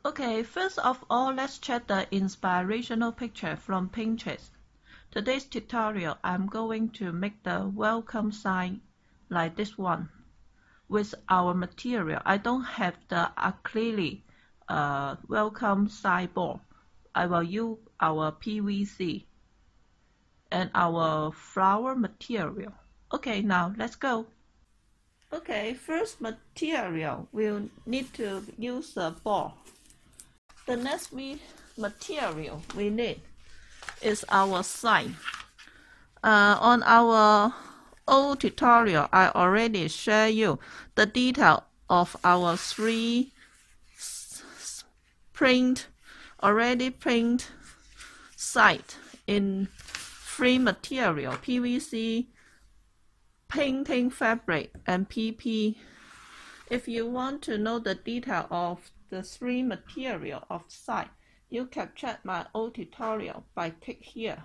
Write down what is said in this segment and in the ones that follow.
Okay, first of all, let's check the inspirational picture from Pinterest. Today's tutorial, I'm going to make the welcome sign like this one with our material. I don't have the acrylic welcome sign board. I will use our PVC and our flower material. Okay, now let's go. Okay, first material, we'll need to use a ball. The next material we need is our sign. On our old tutorial, I already shared you the detail of our already print site in three material: PVC, painting fabric, and PP. If you want to know the detail of the three material of site, you can check my old tutorial by click here.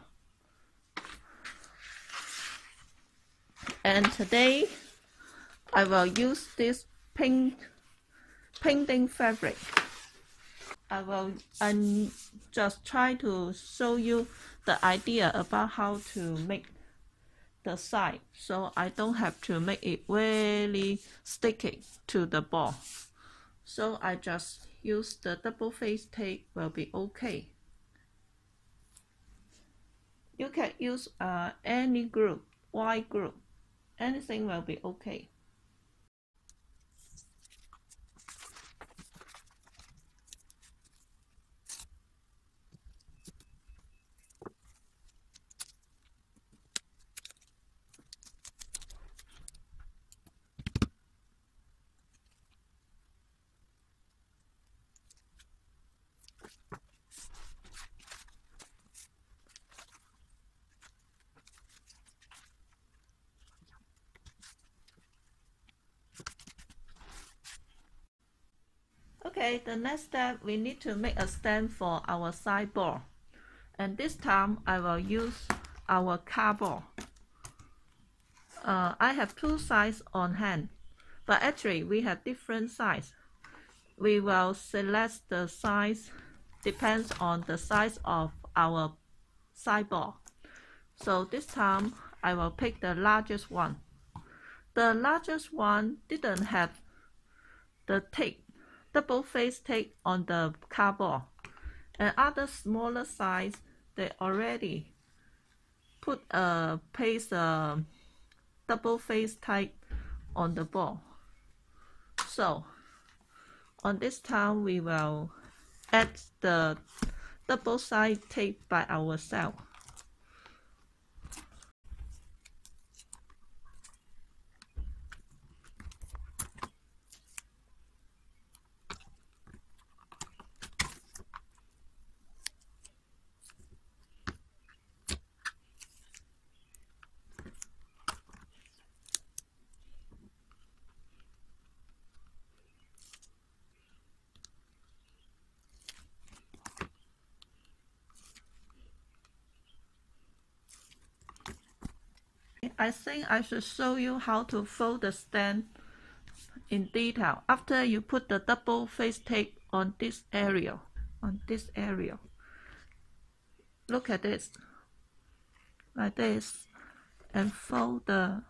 And today, I will use this painting fabric. I just try to show you the idea about how to make the side, so I don't have to make it really sticky to the ball. So I just use the double face tape will be okay. You can use any glue, white glue, anything will be okay. Okay, the next step, we need to make a stand for our sideboard. And this time, I will use our cardboard. I have two sizes on hand, but actually we have different sizes. We will select the size, depends on the size of our sideboard. So this time, I will pick the largest one. The largest one didn't have the tape, double face tape on the cardboard, and other smaller size they already put paste double face tape on the ball. So on this time we will add the double side tape by ourselves. I think I should show you how to fold the stand in detail after you put the double face tape on this area. Look at this, like this, and fold the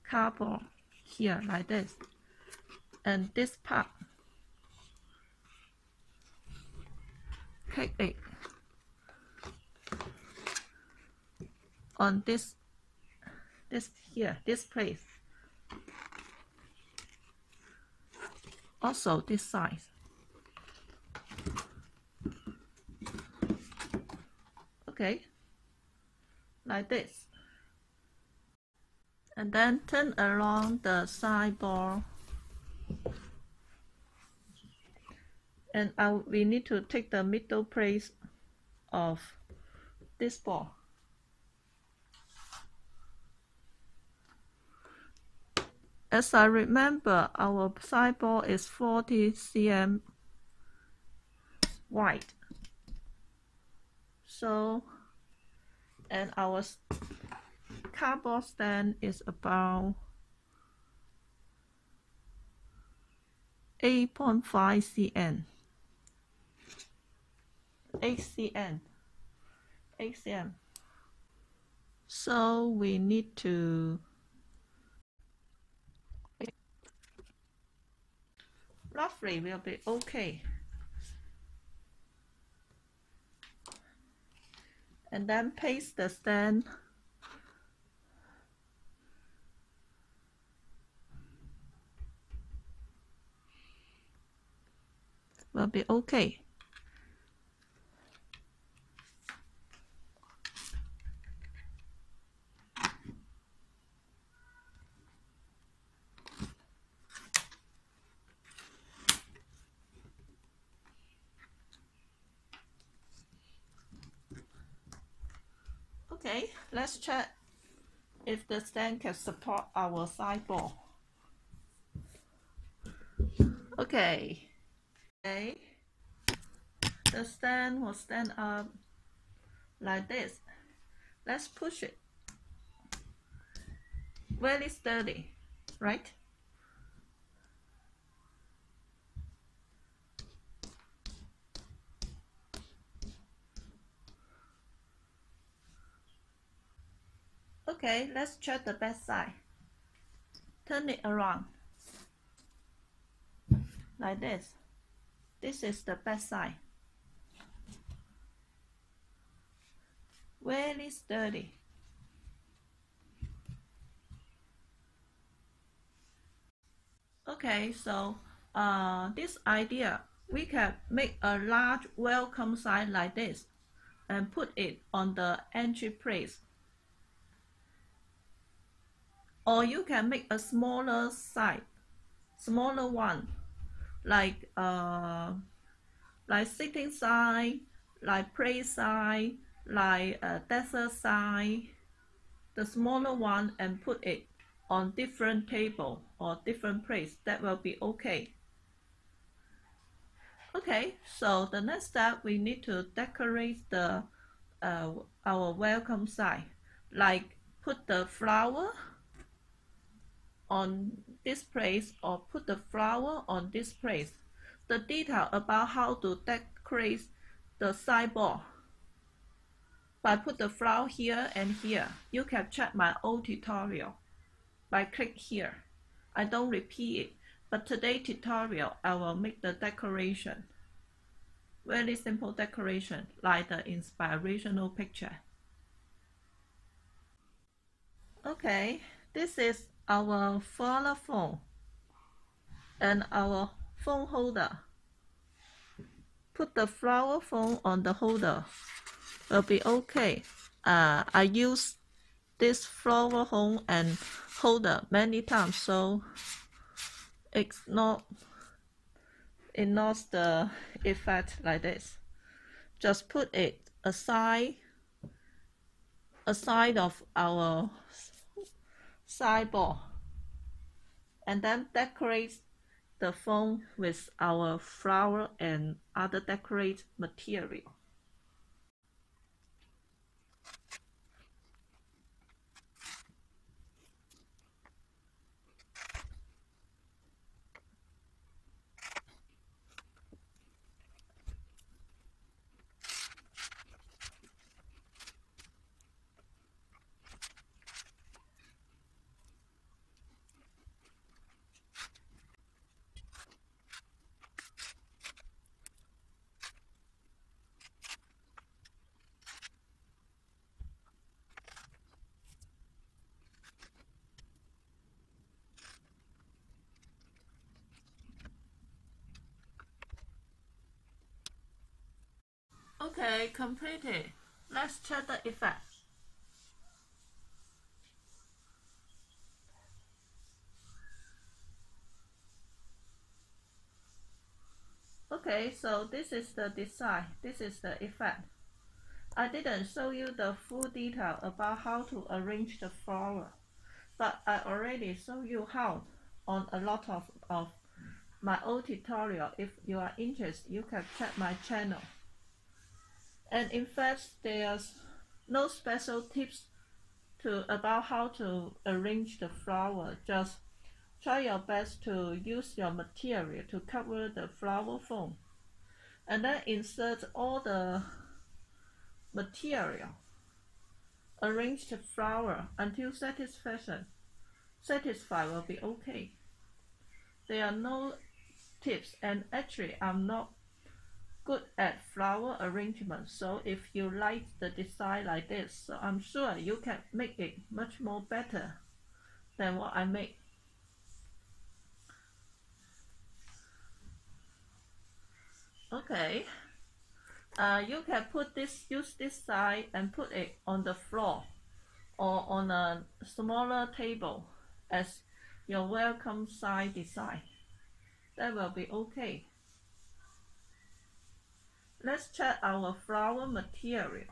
cardboard here like this, and this part, click it on this place. Also this side. Okay, like this. And then turn along the sideboard. And we need to take the middle place of this ball. As I remember, our sideboard is 40 cm wide. So, and our cardboard stand is about 8.5 cm. 8 cm. So we need to roughly will be okay. And then paste the stand will be okay. Okay, let's check if the stand can support our sideboard. Okay, the stand will stand up like this. Let's push it. Very sturdy, right? Okay, let's check the back side. Turn it around like this. This is the back side. Very sturdy. Okay, so this idea, we can make a large welcome sign like this and put it on the entry place. Or you can make a smaller sign, smaller one, like sitting sign, like place sign, like a desert sign, the smaller one, and put it on different table or different place. That will be okay. Okay, so the next step, we need to decorate the our welcome sign, like put the flower on this place or put the flower on this place. The detail about how to decorate the sideboard by put the flower here and here. You can check my old tutorial by click here. I don't repeat it, but today's tutorial I will make the decoration. Very simple decoration, like the inspirational picture. Okay, this is our flower phone and our phone holder. Put the flower phone on the holder will be okay. I use this flower phone and holder many times, so it's not the effect like this. Just put it aside of our sideboard and then decorate the phone with our flower and other decorate material. Okay, completed. Let's check the effect. Okay, so this is the design, this is the effect. I didn't show you the full detail about how to arrange the flower, but I already show you how on a lot of my old tutorial. If you are interested, you can check my channel. And in fact, there's no special tips about how to arrange the flower. Just try your best to use your material to cover the flower foam. and then insert all the material. Arrange the flower until satisfied will be okay. There are no tips, and actually I'm not good at flower arrangement, so if you like the design like this, so I'm sure you can make it much more better than what I make. Okay, you can use this side and put it on the floor or on a smaller table as your welcome sign design. That will be okay. Let's check our flower material.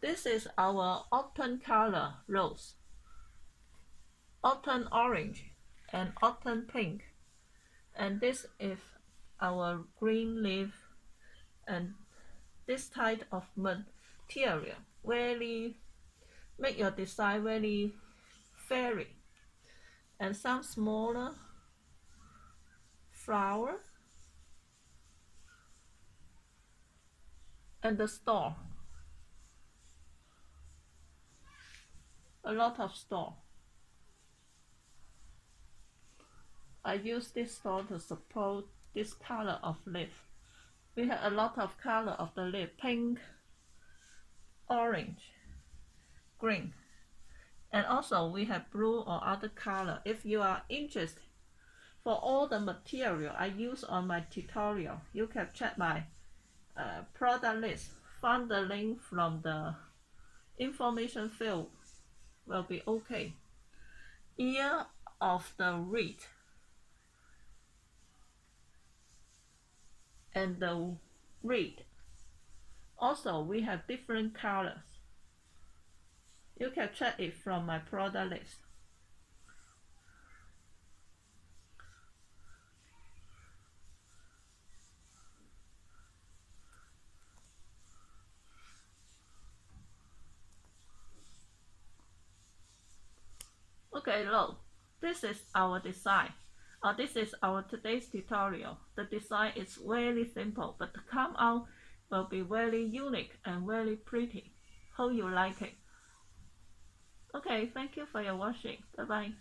This is our autumn color rose, autumn orange, and autumn pink. And this is our green leaf, and this type of material really make your design very fairy. And some smaller flower and the star, a lot of star. I use this star to support this color of leaf. We have a lot of color of the leaf: pink, orange, green, and also we have blue or other color. If you are interested for all the material I use on my tutorial, you can check my product list. Find the link from the information field will be okay. Ear of the reed and the reed. Also, we have different colors. You can check it from my product list. Okay, look, this is our design. This is our today's tutorial. The design is very simple, but the come out will be very unique and very pretty. Hope you like it. Okay, thank you for your watching. Bye bye.